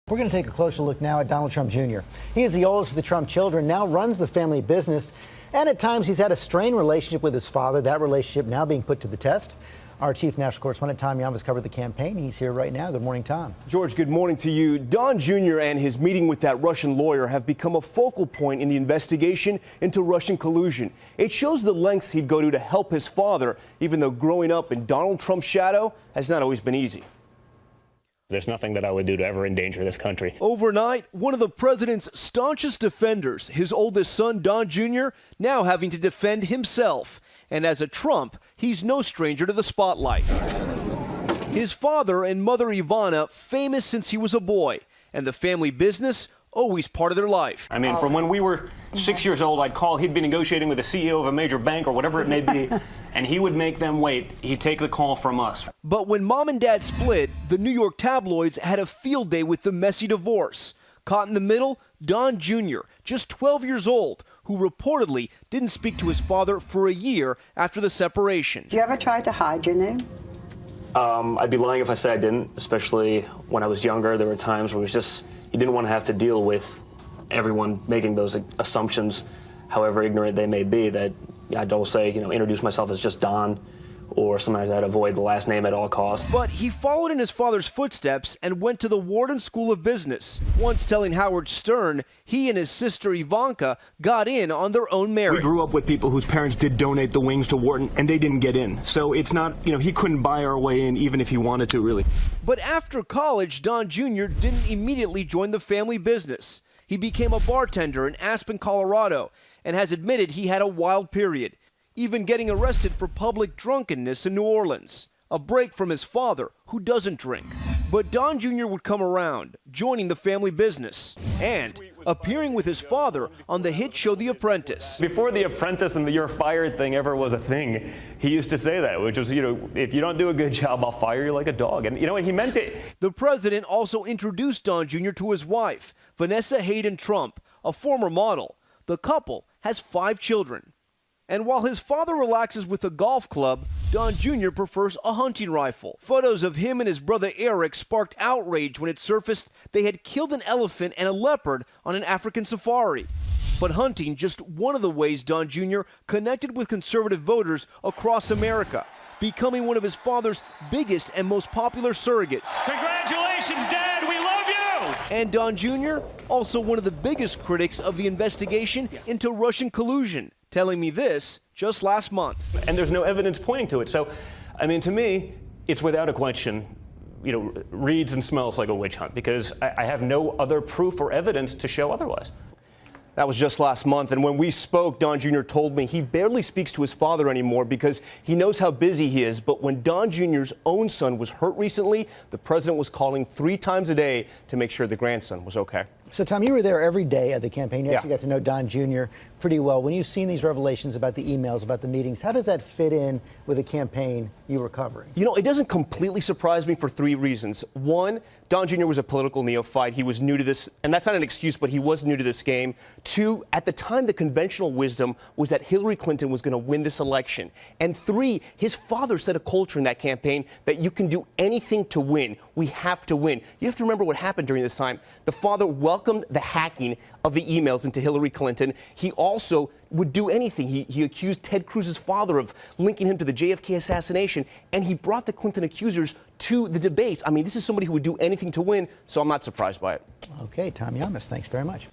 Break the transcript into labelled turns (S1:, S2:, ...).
S1: We're going to take a closer look now at Donald Trump Jr. He is the oldest of the Trump children, now runs the family business, and at times he's had a strained relationship with his father, that relationship now being put to the test. Our chief national correspondent, Tom Yamas, covered the campaign. He's here right now. Good morning, Tom.
S2: George, good morning to you. Don Jr. and his meeting with that Russian lawyer have become a focal point in the investigation into Russian collusion. It shows the lengths he'd go to help his father, even though growing up in Donald Trump's shadow has not always been easy.
S3: There's nothing that I would do to ever endanger this country.
S4: Overnight, one of the president's staunchest defenders, his oldest son, Don Jr., now having to defend himself. And as a Trump, he's no stranger to the spotlight. His father and mother Ivana, famous since he was a boy, and the family business, always part of their life.
S3: I mean, from when we were 6 years old, I'd call, he'd be negotiating with the CEO of a major bank or whatever it may be, and he would make them wait. He'd take the call from us.
S4: But when mom and dad split, the New York tabloids had a field day with the messy divorce. Caught in the middle, Don Jr., just 12 years old, who reportedly didn't speak to his father for a year after the separation.
S5: Did you ever try to hide your name?
S3: I'd be lying if I said I didn't, especially when I was younger. There were times where it was just, you didn't want to have to deal with everyone making those assumptions, however ignorant they may be, that I'd always say, introduce myself as just Don or something like that, avoid the last name at all costs.
S4: But he followed in his father's footsteps and went to the Wharton School of Business, once telling Howard Stern he and his sister Ivanka got in on their own merit.
S2: We grew up with people whose parents did donate the wings to Wharton, and they didn't get in. So it's not, he couldn't buy our way in even if he wanted to, really.
S4: But after college, Don Jr. didn't immediately join the family business. He became a bartender in Aspen, Colorado, and has admitted he had a wild period, even getting arrested for public drunkenness in New Orleans. A break from his father, who doesn't drink. But Don Jr. would come around, joining the family business, and appearing with his father on the hit show The Apprentice.
S3: Before The Apprentice and the "you're fired" thing ever was a thing, he used to say that, which was, if you don't do a good job, I'll fire you like a dog. And he meant it.
S4: The president also introduced Don Jr. to his wife, Vanessa Hayden Trump, a former model. The couple has 5 children. And while his father relaxes with a golf club, Don Jr. prefers a hunting rifle. Photos of him and his brother Eric sparked outrage when it surfaced they had killed an elephant and a leopard on an African safari. But hunting just one of the ways Don Jr. connected with conservative voters across America, becoming one of his father's biggest and most popular surrogates.
S3: Congratulations, Dad, we love you!
S4: And Don Jr., also one of the biggest critics of the investigation into Russian collusion, telling me this just last month.
S3: And there's no evidence pointing to it. So, to me, it's without a question, reads and smells like a witch hunt, because I have no other proof or evidence to show otherwise.
S2: That was just last month, and when we spoke, Don Jr. told me he barely speaks to his father anymore because he knows how busy he is. But when Don Jr.'s own son was hurt recently, the president was calling 3 times a day to make sure the grandson was okay.
S1: So, Tom, you were there every day of the campaign. You actually got to know Don Jr. pretty well. When you've seen these revelations about the emails, about the meetings, how does that fit in with the campaign you were covering?
S2: It doesn't completely surprise me for 3 reasons. One, Don Jr. was a political neophyte. He was new to this, and that's not an excuse, but he was new to this game. 2, at the time, the conventional wisdom was that Hillary Clinton was going to win this election. And 3, his father set a culture in that campaign that you can do anything to win. We have to win. You have to remember what happened during this time. The father welcomed the hacking of the emails into Hillary Clinton. He also would do anything. He accused Ted Cruz's father of linking him to the JFK assassination, and he brought the Clinton accusers to the debates. This is somebody who would do anything to win, so I'm not surprised by it.
S1: Okay, Tom Yamas, thanks very much.